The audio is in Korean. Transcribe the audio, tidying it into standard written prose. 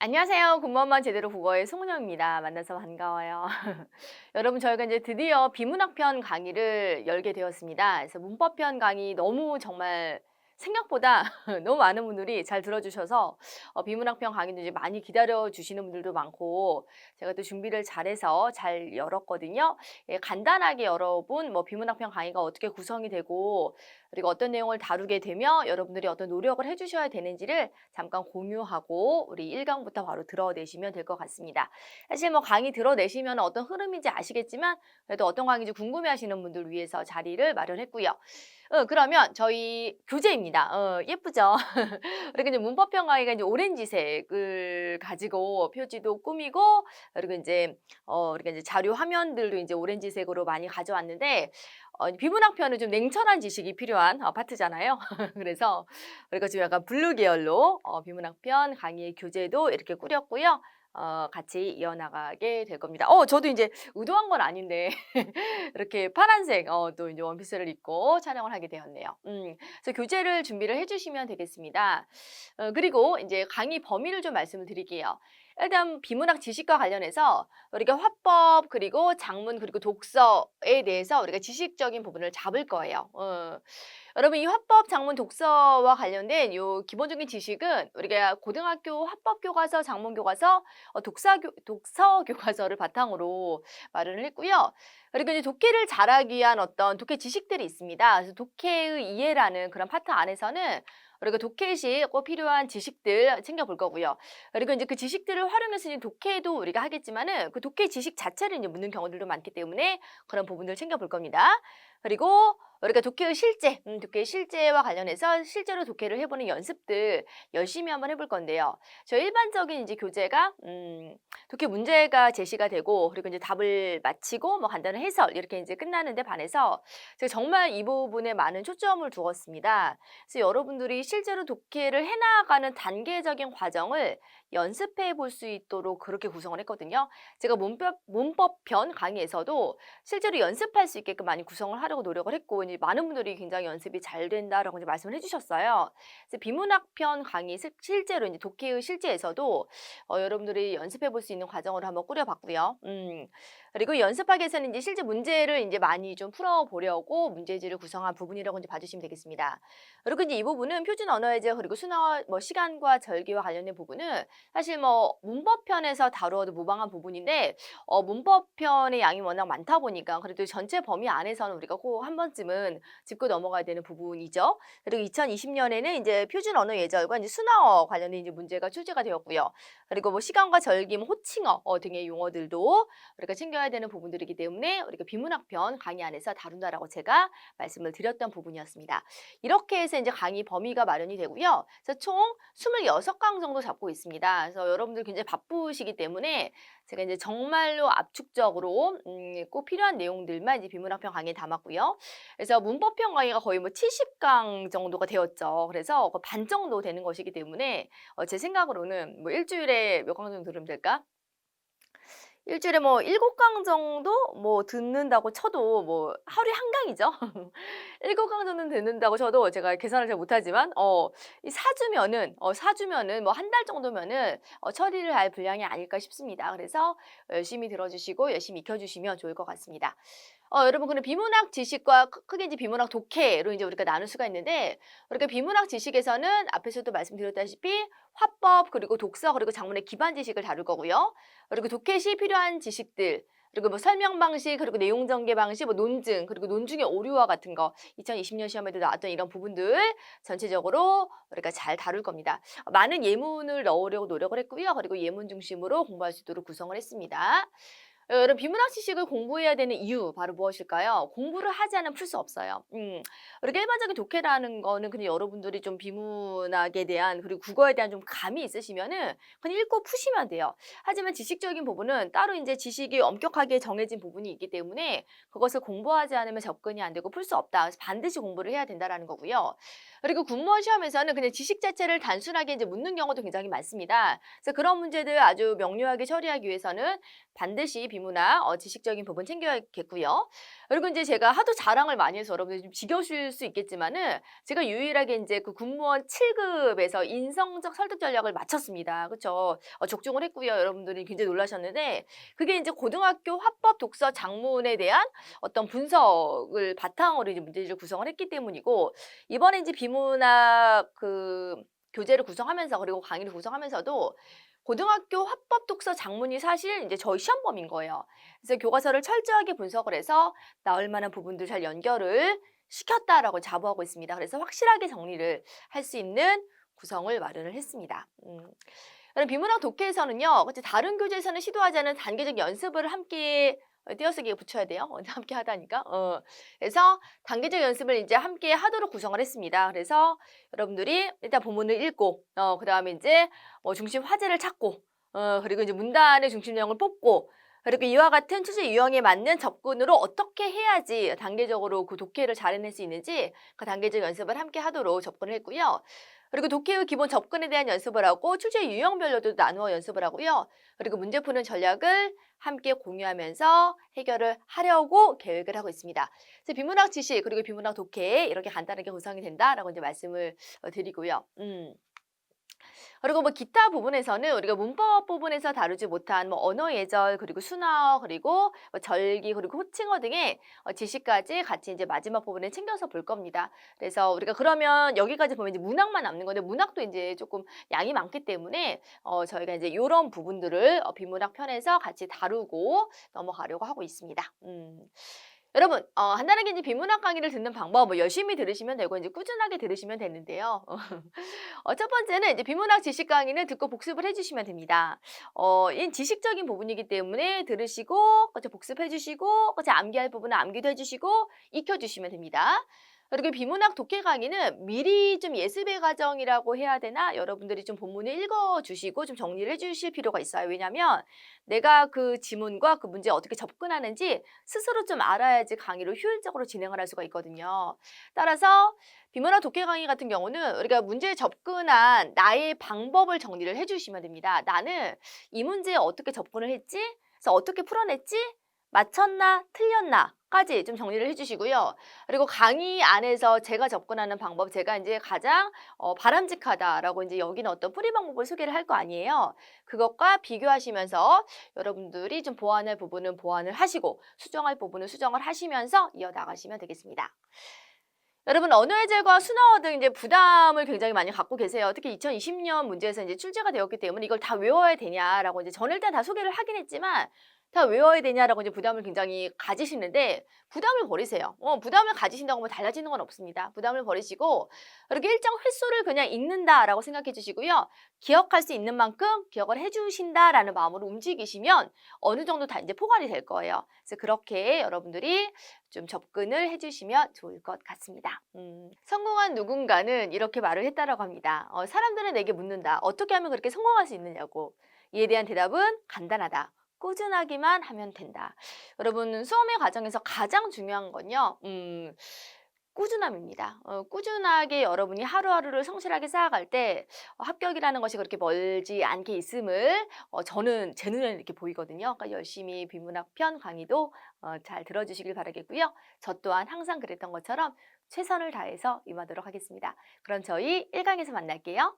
안녕하세요. 공부만 제대로 국어의 송은영입니다. 만나서 반가워요. 여러분, 저희가 이제 드디어 비문학편 강의를 열게 되었습니다. 그래서 문법편 강의 너무 정말 생각보다 너무 많은 분들이 잘 들어주셔서 비문학편 강의도 이제 많이 기다려 주시는 분들도 많고, 제가 또 준비를 잘해서 잘 열었거든요. 예, 간단하게 여러분 비문학편 강의가 어떻게 구성이 되고, 그리고 어떤 내용을 다루게 되며 여러분들이 어떤 노력을 해주셔야 되는지를 잠깐 공유하고 우리 1강부터 바로 들어내시면 될 것 같습니다. 사실 강의 들어내시면 어떤 흐름인지 아시겠지만, 그래도 어떤 강의인지 궁금해하시는 분들 위해서 자리를 마련했고요. 그러면 저희 교재입니다. 예쁘죠? 그리고 이제 문법형 강의가 이제 오렌지색을 가지고 표지도 꾸미고, 그리고 이제 우리가 이제 자료 화면들도 이제 오렌지색으로 많이 가져왔는데, 비문학편은 좀 냉철한 지식이 필요한 파트잖아요. 그래서 우리가 지금 약간 블루 계열로 비문학편 강의 교재도 이렇게 꾸렸고요. 같이 이어나가게 될 겁니다. 저도 이제 의도한 건 아닌데 이렇게 파란색 또 이제 원피스를 입고 촬영을 하게 되었네요. 그래서 교재를 준비를 해주시면 되겠습니다. 그리고 이제 강의 범위를 좀 말씀을 드릴게요. 일단 비문학 지식과 관련해서 우리가 화법 그리고 작문 그리고 독서에 대해서 우리가 지식적인 부분을 잡을 거예요. 여러분, 이 화법, 작문, 독서와 관련된 요 기본적인 지식은 우리가 고등학교 화법 교과서, 작문 교과서, 독서 교과서를 바탕으로 마련을 했고요. 그리고 이제 독해를 잘하기 위한 어떤 독해 지식들이 있습니다. 그래서 독해의 이해라는 그런 파트 안에서는 우리가 독해 시 꼭 필요한 지식들 챙겨볼 거고요. 그리고 이제 그 지식들을 활용해서 이제 독해도 우리가 하겠지만은 그 독해 지식 자체를 이제 묻는 경우들도 많기 때문에 그런 부분들을 챙겨볼 겁니다. 그리고 우리가 독해의 실제, 독해의 실제와 관련해서 실제로 독해를 해보는 연습들 열심히 한번 해볼 건데요. 저 일반적인 이제 교재가 독해 문제가 제시가 되고, 그리고 이제 답을 마치고 간단한 해설 이렇게 이제 끝나는데 반해서 제가 정말 이 부분에 많은 초점을 두었습니다. 그래서 여러분들이 실제로 독해를 해나가는 단계적인 과정을 연습해 볼 수 있도록 그렇게 구성을 했거든요. 제가 문법편 강의에서도 실제로 연습할 수 있게끔 많이 구성을 하려고 노력을 했고, 이제 많은 분들이 굉장히 연습이 잘 된다라고 이제 말씀을 해주셨어요. 그래서 비문학편 강의 실제로 이제 독해의 실제에서도 여러분들이 연습해 볼 수 있는 과정으로 한번 꾸려봤고요. 그리고 연습하기 위해서는 이제 실제 문제를 이제 많이 좀 풀어보려고 문제지를 구성한 부분이라고 이제 봐주시면 되겠습니다. 그리고 이제 이 부분은 표준 언어의 제 그리고 순화 시간과 절기와 관련된 부분은 사실 문법편에서 다루어도 무방한 부분인데, 문법편의 양이 워낙 많다 보니까 그래도 전체 범위 안에서는 우리가 꼭 한 번쯤은 짚고 넘어가야 되는 부분이죠. 그리고 2020년에는 이제 표준 언어 예절과 이제 순화어 관련된 이제 문제가 출제가 되었고요. 그리고 시간과 절기, 호칭어 등의 용어들도 우리가 챙겨야 되는 부분들이기 때문에 우리가 비문학편 강의 안에서 다룬다라고 제가 말씀을 드렸던 부분이었습니다. 이렇게 해서 이제 강의 범위가 마련이 되고요. 그래서 총 26강 정도 잡고 있습니다. 그래서 여러분들 굉장히 바쁘시기 때문에 제가 이제 정말로 압축적으로 꼭 필요한 내용들만 이제 비문학편 강의에 담았고요. 그래서 문법편 강의가 거의 70강 정도가 되었죠. 그래서 그 반 정도 되는 것이기 때문에 제 생각으로는 일주일에 몇 강 정도 들으면 될까? 일주일에 7강 정도 듣는다고 쳐도 하루에 한 강이죠. 7강 정도는 듣는다고 쳐도 제가 계산을 잘 못하지만 이 4 주면은 4 주면은 한 달 정도면은 처리를 할 분량이 아닐까 싶습니다. 그래서 열심히 들어 주시고 열심히 익혀 주시면 좋을 것 같습니다. 여러분, 근데 비문학 지식과 크게 이제 비문학 독해로 이제 우리가 나눌 수가 있는데, 우리가 비문학 지식에서는 앞에서도 말씀드렸다시피 화법 그리고 독서 그리고 작문의 기반 지식을 다룰 거고요. 그리고 독해 시 필요한 지식들, 그리고 설명 방식, 그리고 내용 전개 방식, 논증, 그리고 논중의 오류와 같은 거 2020년 시험에도 나왔던 이런 부분들 전체적으로 우리가 잘 다룰 겁니다. 많은 예문을 넣으려고 노력을 했고요. 그리고 예문 중심으로 공부할 수 있도록 구성을 했습니다. 여러분, 비문학 지식을 공부해야 되는 이유 바로 무엇일까요? 공부를 하지 않으면 풀 수 없어요. 우리가 일반적인 독해라는 거는 그냥 여러분들이 좀 비문학에 대한 그리고 국어에 대한 좀 감이 있으시면은 그냥 읽고 푸시면 돼요. 하지만 지식적인 부분은 따로 이제 지식이 엄격하게 정해진 부분이 있기 때문에 그것을 공부하지 않으면 접근이 안 되고 풀 수 없다. 그래서 반드시 공부를 해야 된다라는 거고요. 그리고 군무원 시험에서는 그냥 지식 자체를 단순하게 이제 묻는 경우도 굉장히 많습니다. 그래서 그런 문제들 아주 명료하게 처리하기 위해서는 반드시 비문학 지식적인 부분 챙겨야겠고요. 그리고 이제 제가 하도 자랑을 많이 해서 여러분들이 좀 지겨우실 수 있겠지만은 제가 유일하게 이제 그 군무원 7급에서 인성적 설득 전략을 마쳤습니다. 그쵸? 적중을 했고요. 여러분들이 굉장히 놀라셨는데 그게 이제 고등학교 화법 독서 작문에 대한 어떤 분석을 바탕으로 이제 문제지를 구성을 했기 때문이고 이번에 이제 비문학 그 교재를 구성하면서 그리고 강의를 구성하면서도 고등학교 화법 독서 작문이 사실 이제 저희 시험범인 거예요. 그래서 교과서를 철저하게 분석을 해서 나올 만한 부분들 잘 연결을 시켰다라고 자부하고 있습니다. 그래서 확실하게 정리를 할 수 있는 구성을 마련을 했습니다. 그럼 비문학 독해에서는요, 그치, 다른 교재에서는 시도하지 않은 단계적 연습을 함께 띄어쓰기에 붙여야 돼요. 함께 하다니까. 그래서 단계적 연습을 이제 함께 하도록 구성을 했습니다. 그래서 여러분들이 일단 본문을 읽고, 그 다음에 이제 중심 화제를 찾고, 그리고 이제 문단의 중심 내용을 뽑고, 그리고 이와 같은 취재 유형에 맞는 접근으로 어떻게 해야지 단계적으로 그 독해를 잘 해낼 수 있는지 그 단계적 연습을 함께 하도록 접근을 했고요. 그리고 독해의 기본 접근에 대한 연습을 하고 출제 유형별로도 나누어 연습을 하고요. 그리고 문제 푸는 전략을 함께 공유하면서 해결을 하려고 계획을 하고 있습니다. 그래서 비문학 지식 그리고 비문학 독해 이렇게 간단하게 구성이 된다라고 이제 말씀을 드리고요. 그리고 뭐 기타 부분에서는 우리가 문법 부분에서 다루지 못한 뭐 언어 예절 그리고 순화어 그리고 뭐 절기 그리고 호칭어 등의 지식까지 같이 이제 마지막 부분에 챙겨서 볼 겁니다. 그래서 우리가 그러면 여기까지 보면 이제 문학만 남는 건데 문학도 이제 조금 양이 많기 때문에 저희가 이제 요런 부분들을 비문학 편에서 같이 다루고 넘어가려고 하고 있습니다. 여러분, 간단하게 이제 비문학 강의를 듣는 방법, 뭐 열심히 들으시면 되고, 이제 꾸준하게 들으시면 되는데요. 첫 번째는 이제 비문학 지식 강의는 듣고 복습을 해주시면 됩니다. 이 지식적인 부분이기 때문에 들으시고, 그쵸, 복습해주시고, 그쵸, 암기할 부분은 암기도 해주시고, 익혀주시면 됩니다. 그리고 비문학 독해 강의는 미리 좀 예습의 과정이라고 해야 되나? 여러분들이 좀 본문을 읽어주시고 좀 정리를 해주실 필요가 있어요. 왜냐하면 내가 그 지문과 그 문제에 어떻게 접근하는지 스스로 좀 알아야지 강의를 효율적으로 진행을 할 수가 있거든요. 따라서 비문학 독해 강의 같은 경우는 우리가 문제에 접근한 나의 방법을 정리를 해주시면 됩니다. 나는 이 문제에 어떻게 접근을 했지? 그래서 어떻게 풀어냈지? 맞췄나? 틀렸나? 까지 좀 정리를 해주시고요. 그리고 강의 안에서 제가 접근하는 방법, 제가 이제 가장 바람직하다라고 이제 여기는 어떤 풀이 방법을 소개를 할 거 아니에요. 그것과 비교하시면서 여러분들이 좀 보완할 부분은 보완을 하시고 수정할 부분은 수정을 하시면서 이어나가시면 되겠습니다. 여러분 언어 예절과 순화어 등 이제 부담을 굉장히 많이 갖고 계세요. 특히 2020년 문제에서 이제 출제가 되었기 때문에 이걸 다 외워야 되냐라고 이제 저는 일단 다 소개를 하긴 했지만 다 외워야 되냐라고 이제 부담을 굉장히 가지시는데 부담을 버리세요. 부담을 가지신다고 뭐 달라지는 건 없습니다. 부담을 버리시고 이렇게 일정 횟수를 그냥 읽는다라고 생각해 주시고요. 기억할 수 있는 만큼 기억을 해 주신다라는 마음으로 움직이시면 어느 정도 다 이제 포괄이 될 거예요. 그래서 그렇게 여러분들이 좀 접근을 해주시면 좋을 것 같습니다. 성공한 누군가는 이렇게 말을 했다라고 합니다. 사람들은 내게 묻는다. 어떻게 하면 그렇게 성공할 수 있느냐고. 이에 대한 대답은 간단하다. 꾸준하기만 하면 된다. 여러분 수험의 과정에서 가장 중요한 건요. 꾸준함입니다. 꾸준하게 여러분이 하루하루를 성실하게 쌓아갈 때 합격이라는 것이 그렇게 멀지 않게 있음을 저는 제 눈에는 이렇게 보이거든요. 그러니까 열심히 비문학 편 강의도 잘 들어주시길 바라겠고요. 저 또한 항상 그랬던 것처럼 최선을 다해서 임하도록 하겠습니다. 그럼 저희 1강에서 만날게요.